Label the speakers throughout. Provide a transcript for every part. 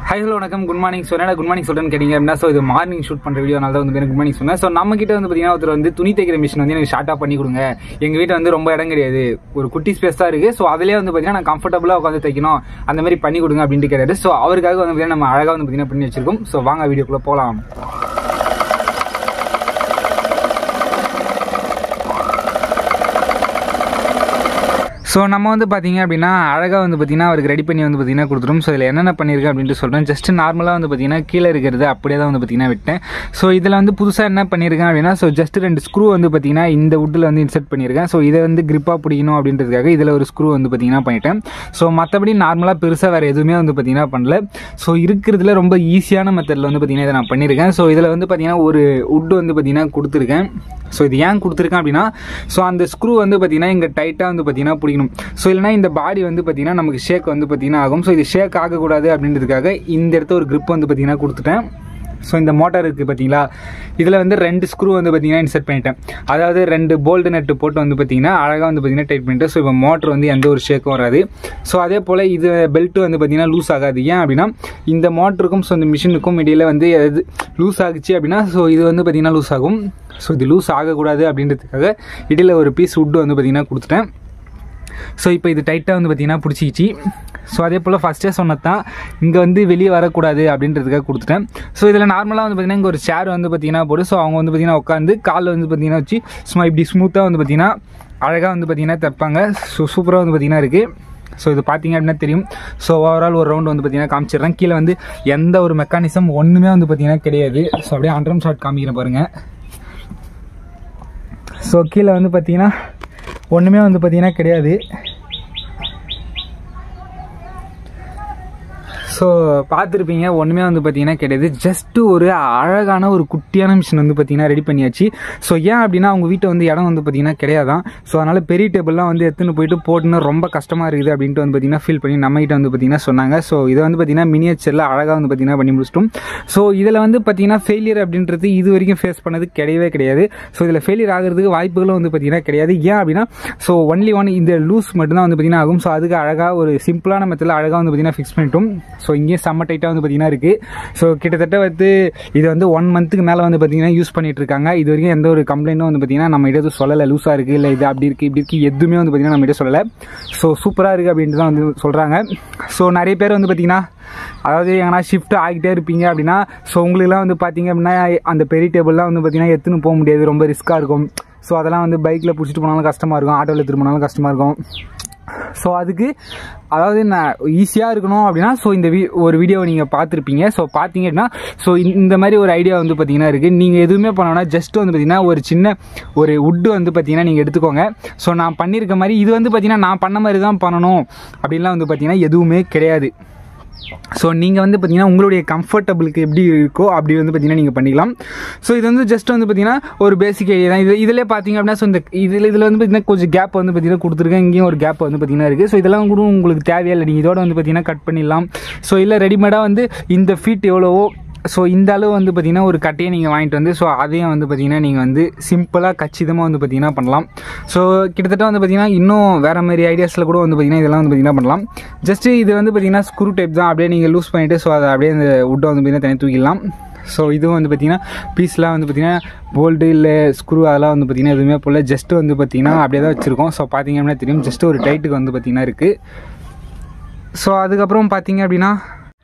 Speaker 1: Hi hello வணக்கம் good morning. So என்ன good morning சொல்கிறேன்னு கேட்டிங்க அப்படின்னா, ஸோ இது மார்னிங் ஷூட் பண்ணுற வீடியோனால தான் வந்து எனக்கு குட் மார்னிங் சொன்னேன். ஸோ நம்ம கிட்ட வந்து பார்த்தீங்கன்னா ஒருத்தர் வந்து துணி தைக்கிற மிஷின் வந்து எனக்கு ஷார்ட்டாக பண்ணி கொடுங்க. எங்கள் வீட்டில் வந்து ரொம்ப இடம் கிடையாது, ஒரு குட்டி ஸ்பேஸ் தான் இருக்குது. ஸோ அதிலே வந்து பார்த்தீங்கன்னா நான் கம்ஃபர்டபுளாக உட்காந்து தைக்கணும், அந்த மாதிரி பண்ணி கொடுங்க அப்படின்ட்டு கேட்டாரு. ஸோ அவருக்காக வந்து பார்த்தீங்கன்னா நம்ம அழகாக வந்து பார்த்தீங்கன்னா பண்ணி வச்சிருக்கோம். ஸோ வாங்க வீடியோக்குள்ளே போகலாம். ஸோ நம்ம வந்து பார்த்தீங்க அப்படின்னா அழகாக வந்து பார்த்தீங்கன்னா அவருக்கு ரெடி பண்ணி வந்து பார்த்தீங்கன்னா கொடுத்துரும். ஸோ இதில் என்னென்ன பண்ணியிருக்கேன் அப்படின்ட்டு சொல்கிறேன். ஜஸ்ட் நார்மலாக வந்து பார்த்தீங்கன்னா கீழே இருக்கிறது அப்படியே தான் வந்து பார்த்தீங்கன்னா விட்டேன். ஸோ இதில் வந்து புதுசாக என்ன பண்ணியிருக்கேன் அப்படின்னா, ஸோ ஜஸ்ட் 2 ஸ்க்ரூ வந்து பார்த்தீங்கன்னா இந்த வுட்டில் வந்து இன்செர்ட் பண்ணியிருக்கேன். ஸோ இதை வந்து கிரிப்பாக பிடிக்கணும் அப்படின்றதுக்காக இதில் ஒரு ஸ்க்ரூ வந்து பார்த்தீங்கன்னா பண்ணிட்டேன். ஸோ மற்றபடி நார்மலாக பெருசாக வேறு எதுவுமே வந்து பார்த்தீங்கன்னா பண்ணல. ஸோ இருக்கிறதுல ரொம்ப ஈஸியான மெத்தடில் வந்து பார்த்தீங்கன்னா இதை நான் பண்ணியிருக்கேன். ஸோ இதில் வந்து பார்த்தீங்கன்னா ஒரு வுட் வந்து பார்த்தீங்கன்னா கொடுத்துருக்கேன். ஸோ இது ஏன் கொடுத்துருக்கேன் அப்படின்னா, ஸோ அந்த ஸ்க்ரூ வந்து பார்த்தீங்கன்னா இங்கே டைட்டாக வந்து பார்த்தீங்கன்னா பிடிக்கணும். ஸோ இல்லைனா இந்த பாடி வந்து பார்த்தீங்கன்னா நமக்கு ஷேக் வந்து பார்த்தீங்கன்னா ஆகும். ஸோ இது ஷேக் ஆகக்கூடாது அப்படின்றதுக்காக இந்த இடத்த ஒரு grip வந்து பார்த்தீங்கன்னா கொடுத்துட்டேன். ஸோ இந்த மோட்டார் இருக்குது பார்த்தீங்களா, இதில் வந்து 2 ஸ்க்ரூ வந்து பார்த்தீங்கன்னா இன்செர்ட் பண்ணிட்டேன். அதாவது 2 போல்டு நட்டு போட்டு வந்து பார்த்தீங்கன்னா அழகாக வந்து பார்த்தீங்கன்னா டைட் பண்ணிட்டு. ஸோ இப்போ மோட்டர் வந்து எந்த ஒரு ஷேக்கும் வராது. ஸோ அதே போல் இது பெல்ட்டு வந்து பார்த்தீங்கன்னா லூஸ் ஆகாது. ஏன் அப்படின்னா இந்த மோட்டருக்கும் ஸோ இந்த மிஷினுக்கும் இடையில் வந்து எது லூஸ் ஆகுச்சு அப்படின்னா, ஸோ இது வந்து பார்த்தீங்கன்னா லூஸ் ஆகும். ஸோ இது லூஸ் ஆகக்கூடாது அப்படின்றதுக்காக இடையில் ஒரு பீஸ் வுட்டு வந்து பார்த்தீங்கன்னா கொடுத்துட்டேன். ஸோ இப்போ இது டைட்டாக வந்து பார்த்தீங்கன்னா பிடிச்சிக்கிச்சு. ஸோ அதே போல் ஃபஸ்ட்டே சொன்னது தான், இங்கே வந்து வெளியே வரக்கூடாது அப்படின்றதுக்காக கொடுத்துட்டேன். ஸோ இதில் நார்மலாக வந்து பார்த்தீங்கன்னா இங்கே ஒரு சேர் வந்து பார்த்தீங்கன்னா போடு. ஸோ அவங்க வந்து பார்த்தீங்கன்னா உட்காந்து காலில் வந்து பார்த்தீங்கன்னா வச்சு சும்மா இப்படி ஸ்மூத்தாக வந்து பார்த்தீங்கன்னா அழகாக வந்து பார்த்தீங்கன்னா தைப்பாங்க. ஸோ சூப்பராக வந்து பார்த்தீங்கன்னா இருக்குது. ஸோ இது பார்த்தீங்க அப்படின்னா தெரியும். ஸோ ஓவரால் ஒரு ரவுண்டு வந்து பார்த்தீங்கன்னா காமிச்சிடுறேன். கீழே வந்து எந்த ஒரு மெக்கானிசம் ஒன்றுமே வந்து பார்த்தீங்கன்னா கிடையாது. ஸோ அப்படியே அண்டரம் ஷாட் காமிக்கிறேன் பாருங்கள். ஸோ கீழே வந்து பார்த்தீங்கன்னா ஒன்றுமே வந்து பார்த்தீங்கன்னா கிடையாது. ஸோ பார்த்துருப்பீங்க, ஒன்றுமே வந்து பார்த்தீங்கன்னா கிடையாது. ஜஸ்ட்டு ஒரு அழகான ஒரு குட்டியான மிஷின் வந்து பார்த்தீங்கன்னா ரெடி பண்ணியாச்சு. ஸோ ஏன் அப்படின்னா அவங்க வீட்டை வந்து இடம் வந்து பார்த்தீங்கன்னா கிடையாதான். ஸோ அதனால் பெரிய டேபிள்லாம் வந்து எடுத்துன்னு போயிட்டு போட்டுன்னு ரொம்ப கஷ்டமாக இருக்குது அப்படின்ட்டு வந்து பார்த்தீங்கன்னா ஃபீல் பண்ணி நம்மகிட்ட வந்து பார்த்தீங்கன்னா சொன்னாங்க. ஸோ இதை வந்து பார்த்தீங்கன்னா மினியேச்சரில் அழகாக வந்து பார்த்தீங்கன்னா பண்ணி முடிச்சிட்டோம். ஸோ இதில் வந்து பார்த்தீங்கன்னா ஃபெயிலியர் அப்படின்றது இது வரைக்கும் ஃபேஸ் பண்ணது கிடையவே கிடையாது. ஸோ இதில் ஃபெயிலியர் ஆகிறதுக்கு வாய்ப்புகளும் வந்து பார்த்தீங்கன்னா கிடையாது. ஏன் அப்படின்னா, ஸோ ஒன்லி இந்த லூஸ் மட்டும்தான் வந்து பார்த்தீங்கன்னா ஆகும். ஸோ அதுக்கு அழகாக ஒரு சிம்பிளான மெத்தடில் அழகாக வந்து பார்த்தீங்கன்னா ஃபிக்ஸ் பண்ணிட்டோம். ஸோ இங்கேயும் செம்ம டைட்டாக வந்து பார்த்தீங்கன்னா இருக்குது. ஸோ கிட்டத்தட்ட வந்து இது வந்து 1 மந்த்துக்கு மேலே வந்து பார்த்தீங்கன்னா யூஸ் பண்ணிட்டு இருக்காங்க. இது வரைக்கும் எந்த ஒரு கம்ப்ளைண்ட்டும் வந்து பார்த்தீங்கன்னா நம்ம எதுவும் சொல்லலை. லூஸாக இருக்குது, இல்லை இது அப்படி இருக்குது இப்படி இருக்குது, எதுவுமே வந்து பார்த்தீங்கன்னா நம்ம கிட்ட சொல்லலை. ஸோ சூப்பராக இருக்குது அப்படின்ட்டு தான் வந்து சொல்கிறாங்க. ஸோ நிறைய பேர் வந்து பார்த்தீங்கன்னா, அதாவது எங்கன்னா ஷிஃப்ட் ஆகிட்டே இருப்பீங்க அப்படின்னா, ஸோ உங்களுக்குலாம் வந்து பார்த்தீங்க அப்படின்னா அந்த பெரிய டேபிள்லாம் வந்து பார்த்தீங்கன்னா எடுத்துன்னு போக முடியாது, ரொம்ப ரிஸ்க்காக இருக்கும். ஸோ அதெல்லாம் வந்து பைக்கில் பிடிச்சிட்டு போனாலும் கஷ்டமாக இருக்கும், ஆட்டோவில் எடுத்துகிட்டு போனாலும் கஷ்டமாக இருக்கும். ஸோ அதுக்கு அதாவது நான் ஈஸியாக இருக்கணும் அப்படின்னா, ஸோ இந்த ஒரு வீடியோவை நீங்கள் பார்த்துருப்பீங்க. ஸோ பார்த்தீங்க அப்படின்னா, ஸோ இந்த மாதிரி ஒரு ஐடியா வந்து பார்த்தீங்கன்னா இருக்குது. நீங்கள் எதுவுமே பண்ணோன்னா ஜஸ்ட் வந்து பார்த்தீங்கன்னா ஒரு சின்ன ஒரு வுட்டு வந்து பார்த்தீங்கன்னா நீங்கள் எடுத்துக்கோங்க. ஸோ நான் பண்ணியிருக்க மாதிரி இது வந்து பார்த்தீங்கன்னா நான் பண்ண மாதிரி தான் பண்ணணும் அப்படின்லாம் வந்து பார்த்தீங்கன்னா எதுவுமே கிடையாது. ஸோ நீங்கள் வந்து பார்த்தீங்கன்னா உங்களுடைய கம்ஃபர்டபுளுக்கு எப்படி இருக்கோ அப்படி வந்து பார்த்தீங்கன்னா நீங்கள் பண்ணிக்கலாம். ஸோ இது வந்து ஜஸ்ட் வந்து பார்த்தீங்கன்னா ஒரு பேசிக் ஐடியா தான். இதிலே பார்த்தீங்க அப்படின்னா, ஸோ இந்த இதில் வந்து பார்த்தீங்கன்னா கொஞ்சம் கேப் வந்து பார்த்தீங்கன்னா கொடுத்துருக்கேன். இங்கேயும் ஒரு கேப் வந்து பார்த்தீங்கன்னா இருக்குது. ஸோ இதெல்லாம் கூட உங்களுக்கு தேவையில்லை, நீங்கள் இதோட வந்து பார்த்தீங்கன்னா கட் பண்ணிடலாம். ஸோ இல்லை ரெடிமேடாக வந்து இந்த ஃபீட் எவ்வளவோ, ஸோ இந்த அளவு வந்து பார்த்தீங்கன்னா ஒரு கட்டையை நீங்கள் வாங்கிட்டு வந்து, ஸோ அதையும் வந்து பார்த்தீங்கன்னா நீங்கள் வந்து சிம்பிளாக கச்சிதமாக வந்து பார்த்தீங்கன்னா பண்ணலாம். ஸோ கிட்டத்தட்ட வந்து பார்த்தீங்கன்னா இன்னும் வேறு மாதிரி ஐடியாஸில் கூட வந்து பார்த்தீங்கன்னா இதெல்லாம் வந்து பார்த்தீங்கன்னா பண்ணலாம். ஜஸ்ட்டு இது வந்து பார்த்தீங்கன்னா ஸ்க்ரூ டைப் தான், அப்படியே நீங்கள் லூஸ் பண்ணிவிட்டு ஸோ அதை அப்படியே அந்த வுட்டை வந்து பார்த்தீங்கன்னா தனி தூக்கிடலாம். ஸோ இதுவும் வந்து பார்த்தீங்கன்னா பீஸ்லாம் வந்து பார்த்தீங்கன்னா போல்டு இல்லை ஸ்க்ரூ அதெல்லாம் வந்து பார்த்தீங்கன்னா எதுவுமே போல், ஜஸ்ட்டு வந்து பார்த்தீங்கன்னா அப்படியே தான் வச்சுருக்கோம். ஸோ பார்த்தீங்க அப்படின்னா தெரியும், ஜஸ்ட்டு ஒரு டைட்டுக்கு வந்து பார்த்தீங்கன்னா இருக்குது. ஸோ அதுக்கப்புறம் பார்த்தீங்க அப்படின்னா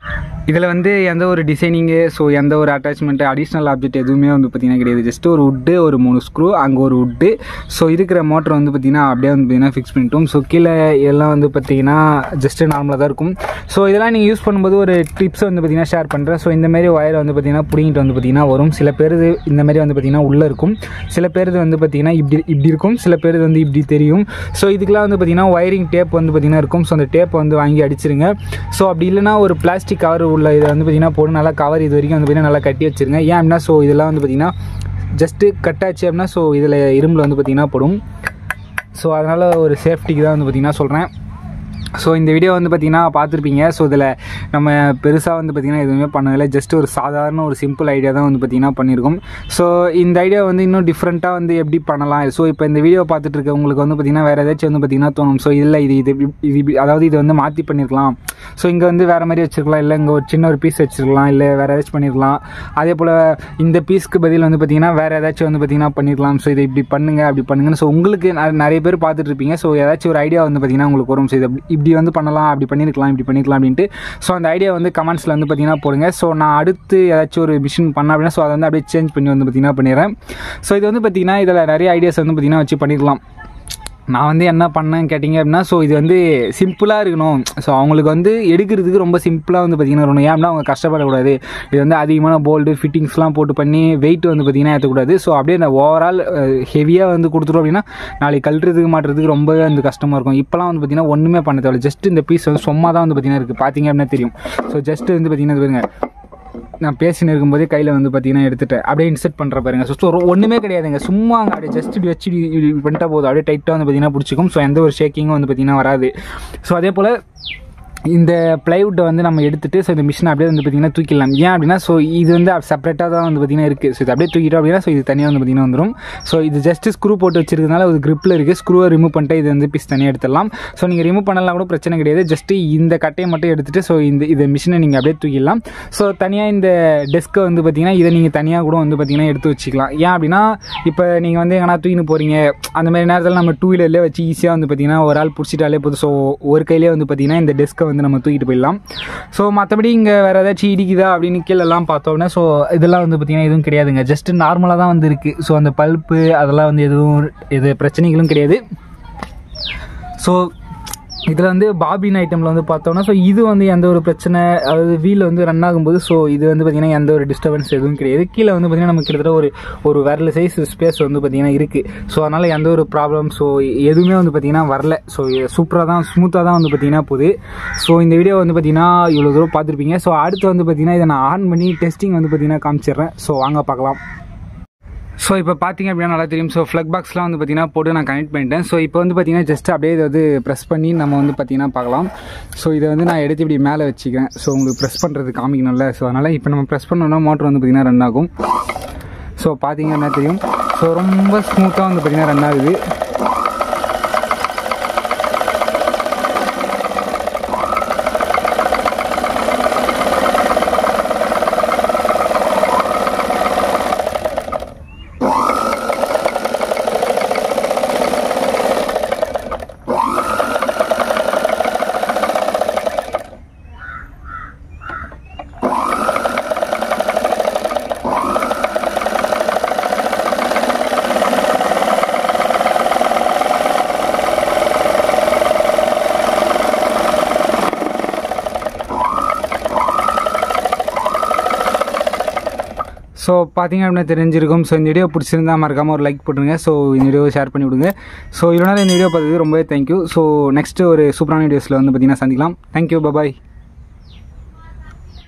Speaker 1: இதில் வந்து எந்த ஒரு டிசைனிங்கு, ஸோ எந்த ஒரு அட்டாச்மெண்ட்டு அடிஷ்னல் ஆப்ஜெக்ட் எதுவுமே வந்து பார்த்திங்கன்னா கிடையாது. ஜஸ்ட்டு ஒரு வுட்டு, ஒரு 3 ஸ்க்ரூ, அங்கே ஒரு வுட்டு. ஸோ இருக்கிற மோட்டர் வந்து பார்த்திங்கன்னா அப்படியே வந்து பார்த்திங்கன்னா ஃபிக்ஸ் பண்ணிட்டோம். ஸோ கீழே எல்லாம் வந்து பார்த்திங்கன்னா ஜஸ்ட்டு நார்மலாக தான் இருக்கும். ஸோ இதெல்லாம் நீங்கள் யூஸ் பண்ணும்போது ஒரு டிப்ஸ் வந்து பார்த்திங்கன்னா ஷேர் பண்ணுறேன். ஸோ இந்தமாரி ஒயரை வந்து பார்த்திங்கன்னா பிடிங்கிட்டு வந்து பார்த்திங்கன்னா வரும். சில பேர் இந்தமாரி வந்து பார்த்திங்கன்னா உள்ளே இருக்கும், சில பேர் வந்து பார்த்திங்கன்னா இப்படி இருக்கும், சில பேர் வந்து இப்படி தெரியும். ஸோ இதுக்கெலாம் வந்து பார்த்திங்கன்னா ஒயரிங் டேப் வந்து பார்த்திங்கன்னா இருக்கும். ஸோ அந்த டேப்பை வந்து வாங்கி அடிச்சிருங்க. ஸோ அப்படி இல்லைனா ஒரு பிளாஸ்டிக் கவர் உள்ள இதை வந்து பார்த்திங்கன்னா போட்டு நல்லா கவர் இது வரைக்கும் வந்து பார்த்திங்கன்னா நல்லா கட்டி வச்சுருங்க. ஏன் அப்படின்னா, ஸோ இதெல்லாம் வந்து பார்த்திங்கன்னா ஜஸ்ட்டு கட்டாச்சு அப்படின்னா, ஸோ இதில் இரும்பில் வந்து பார்த்திங்கன்னா போடும். ஸோ அதனால் ஒரு சேஃப்டிக்கு தான் வந்து பார்த்திங்கன்னா சொல்கிறேன். ஸோ இந்த வீடியோ வந்து பார்த்திங்கன்னா பார்த்துருப்பீங்க. ஸோ இதில் நம்ம பெருசாக வந்து பார்த்திங்கன்னா எதுவுமே பண்ணதில்லை. ஜஸ்ட் ஒரு சாதாரண ஒரு சிம்பிள் ஐடியா தான் வந்து பார்த்திங்கன்னா பண்ணியிருக்கோம். ஸோ இந்த ஐடியா வந்து இன்னும் டிஃப்ரெண்ட்டாக வந்து எப்படி பண்ணலாம். ஸோ இப்போ இந்த வீடியோ பார்த்துட்டு இருக்க உங்களுக்கு வந்து பார்த்திங்கன்னா வேறு ஏதாச்சும் வந்து பார்த்திங்கன்னா தோணும். ஸோ இல்லை இது அதாவது இது வந்து மாற்றி பண்ணியிருக்கலாம். ஸோ இங்கே வந்து வேறு மாதிரி வச்சுருக்கலாம், இல்லை இங்கே ஒரு சின்ன ஒரு பீஸ் வச்சுருக்கலாம், இல்லை வேறு ஏதாச்சும் பண்ணியிருக்கலாம். அதே போல் இந்த பீஸ்க்கு பதில் வந்து பார்த்திங்கன்னா வேறு ஏதாச்சும் வந்து பார்த்திங்கன்னா பண்ணியிருக்கலாம். ஸோ இதை இப்படி பண்ணுங்கள் அப்படி பண்ணுங்கன்னு ஸோ உங்களுக்கு நிறைய பேர் பார்த்துட்டு இருப்பீங்க. ஸோ ஏதாச்சும் ஒரு ஐடியா வந்து பார்த்திங்கன்னா உங்களுக்கு வரும். ஸோ இது இப்படி வந்து பண்ணலாம், அப்படி பண்ணியிருக்கலாம், இப்படி பண்ணிக்கலாம் அப்படின்ட்டு. ஸோ அந்த ஐடியா வந்து கமெண்ட்ஸில் வந்து பார்த்திங்கன்னா போடுங்க. ஸோ நான் அடுத்து ஏதாச்சும் ஒரு மிஷின் பண்ண அப்படின்னா ஸோ அதை வந்து அப்படியே சேஞ்ச் பண்ணி வந்து பார்த்திங்கன்னா பண்ணிடுறேன். ஸோ இது வந்து பார்த்திங்கன்னா இதில் நிறைய ஐடியாஸ் வந்து பார்த்திங்கன்னா வச்சு பண்ணிக்கலாம். நான் வந்து என்ன பண்ணேன்னு கேட்டிங்க அப்படின்னா ஸோ இது வந்து சிம்பிளாக இருக்கணும். ஸோ அவங்களுக்கு வந்து எடுக்கிறதுக்கு ரொம்ப சிம்பிளாக வந்து பார்த்திங்கன்னா இருக்கணும். ஏன்னா அவங்க கஷ்டப்படக்கூடாது. இது வந்து அதிகமான போல்டு ஃபிட்டிங்ஸ்லாம் போட்டு பண்ணி வெயிட் வந்து பார்த்திங்கன்னா ஏற்றக்கூடாது. ஸோ அப்படியே இந்த ஓவரால் ஹெவியாக வந்து கொடுத்துட்டோம் அப்படின்னா நாளைக்கு கழட்டுறதுக்கு மாட்டுறதுக்கு ரொம்பவே வந்து கஷ்டமாக இருக்கும். இப்போலாம் வந்து பார்த்திங்கன்னா ஒன்றுமே பண்ண தேவை. ஜஸ்ட் இந்த பீஸ் வந்து சும்மா தான் வந்து பார்த்திங்கன்னா இருக்குது. பார்த்திங்க அப்படின்னா தெரியும். ஸோ ஜஸ்ட் வந்து பார்த்திங்கன்னா பாருங்க, நான் பேசின்னு இருக்கும்போதே கையில் வந்து பார்த்தீங்கன்னா எடுத்துட்டேன் அப்படியே இன்செர்ட் பண்ணுற பாருங்க. ஸோ ஒன்றுமே கிடையாதுங்க. சும்மா அங்கே அப்படியே ஜஸ்ட் இப்படி வச்சு இப்படி பண்ணிட்டா போதும். அப்படியே டைட்டாக வந்து பார்த்தீங்கன்னா பிடிச்சிக்கும். ஸோ எந்த ஒரு ஷேக்கிங்கும் வந்து பார்த்தீங்கன்னா வராது. ஸோ அதே போல் இந்த பிளைவுட்டை வந்து நம்ம எடுத்துகிட்டு ஸோ இந்த மிஷினை அப்படியே வந்து பார்த்திங்கன்னா தூக்கிடலாம். ஏன் அப்படின்னா ஸோ இது வந்து செப்பரேட்டாக தான் வந்து பார்த்திங்கன்னா இருக்குது. ஸோ இது அப்படியே தூக்கிட்டோம் அப்படின்னா ஸோ இது தனியாக வந்து பார்த்திங்கன்னா வந்துடும். ஸோ இது ஜஸ்ட்டு ஸ்க்ரூ போட்டு வச்சிருக்கனால ஒரு கிரிப்பில் இருக்குது. ஸ்க்ரூவை ரிமூவ் பண்ணிட்டு இது வந்து பீஸ் தனியாக எடுத்துடலாம். ஸோ நீங்கள் ரிமூவ் பண்ணலாம் கூட பிரச்சனை கிடையாது. ஜஸ்ட்டு இந்த கட்டையை மட்டும் எடுத்துகிட்டு ஸோ இந்த மிஷினை நீங்கள் அப்படியே தூக்கிடலாம். ஸோ தனியாக இந்த டெஸ்க்கை வந்து பார்த்திங்கன்னா இதை நீங்கள் தனியாக கூட வந்து பார்த்திங்கன்னா எடுத்து வச்சுக்கலாம். ஏன் அப்படின்னா இப்போ நீங்கள் வந்து எங்கன்னா தூக்கின்னு போகிறீங்க அந்த மாதிரி நேரத்தில் நம்ம 2 வீலர்லேயே வச்சு ஈஸியாக வந்து பார்த்திங்கன்னா ஒரு ஆள் பிடிச்சிட்டாலே போதும். ஸோ ஒரு கையிலே வந்து பார்த்திங்கன்னா இந்த டெஸ்க்கை வந்து நம்ம தூக்கிட்டு போயிடலாம். ஸோ மற்றபடி இங்கே வேறு ஏதாச்சும் இடிக்குதா அப்படின்னு கீழெல்லாம் பார்த்தோம்னா ஸோ இதெல்லாம் வந்து பார்த்திங்கன்னா எதுவும் கிடையாதுங்க. ஜஸ்ட் நார்மலாக தான் வந்து இருக்குது. ஸோ அந்த பல்ப்பு அதெல்லாம் வந்து எது பிரச்சனைகளும் கிடையாது. ஸோ இதில் வந்து பாபின் ஐட்டமில் வந்து பார்த்தோம்னா ஸோ இது வந்து எந்த ஒரு பிரச்சனை, அதாவது வீல் வந்து ரன் ஆகும்போது ஸோ இது வந்து பார்த்திங்கன்னா எந்த ஒரு டிஸ்டர்பன்ஸ் எதுவும் கிடையாது. கீழே வந்து பார்த்திங்கன்னா நமக்கு கிட்டத்தட்ட ஒரு விரல் சைஸ் ஸ்பேஸ் வந்து பார்த்திங்கன்னா இருக்குது. ஸோ அதனால் எந்த ஒரு ப்ராப்ளம் ஸோ எதுவுமே வந்து பார்த்திங்கன்னா வரல. ஸோ சூப்பராக தான் ஸ்மூத்தாக தான் வந்து பார்த்திங்கன்னா போகுது. ஸோ இந்த வீடியோ வந்து பார்த்திங்கன்னா இவ்வளோ தூரம் பார்த்துருப்பீங்க. ஸோ அடுத்து வந்து பார்த்திங்கன்னா இதை நான் ஆன் பண்ணி டெஸ்டிங் வந்து பார்த்திங்கன்னா காமிச்சிடுறேன். ஸோ வாங்க பார்க்கலாம். ஸோ இப்போ பார்த்திங்க அப்படின்னா நல்லா தெரியும். ஸோ ஃப்ளக் பாக்ஸ்லாம் வந்து பார்த்திங்கன்னா போட்டு நான் கனெக்ட் பண்ணிட்டேன். ஸோ இப்போ வந்து பார்த்திங்கன்னா ஜஸ்ட் அப்படியே இதை வந்து ப்ரெஸ் பண்ணி நம்ம வந்து பார்த்திங்கன்னா பார்க்கலாம். ஸோ இதை வந்து நான் எடுத்து இப்படி மேலே வச்சுக்கிறேன். ஸோ உங்களுக்கு ப்ரெஸ் பண்ணுறது காமிக்கணும்ல. ஸோ அதனால் இப்போ நம்ம ப்ரெஸ் பண்ணோன்னா மோட்டர் வந்து பார்த்திங்கன்னா ரன் ஆகும். ஸோ பார்த்திங்க என்ன தெரியும். ஸோ ரொம்ப ஸ்மூத்தாக வந்து பார்த்திங்கன்னா ரன் ஆகுது. ஸோ பார்த்திங்க அப்படின்னா தெரிஞ்சிருக்கும். ஸோ இந்த வீடியோ பிடிச்சிருந்தா மறக்காமல் ஒரு லைக் போட்டுருங்க. ஸோ இந்த வீடியோ ஷேர் பண்ணி விடுங்க. ஸோ இவ்வளோ நேரம் இந்த வீடியோ பார்த்தது ரொம்பவே தேங்க்யூ. ஸோ நெக்ஸ்ட்டு ஒரு சூப்பரான வீடியோஸில் வந்து பார்த்திங்கன்னா சந்திக்கலாம். தேங்க்யூ, பாய்.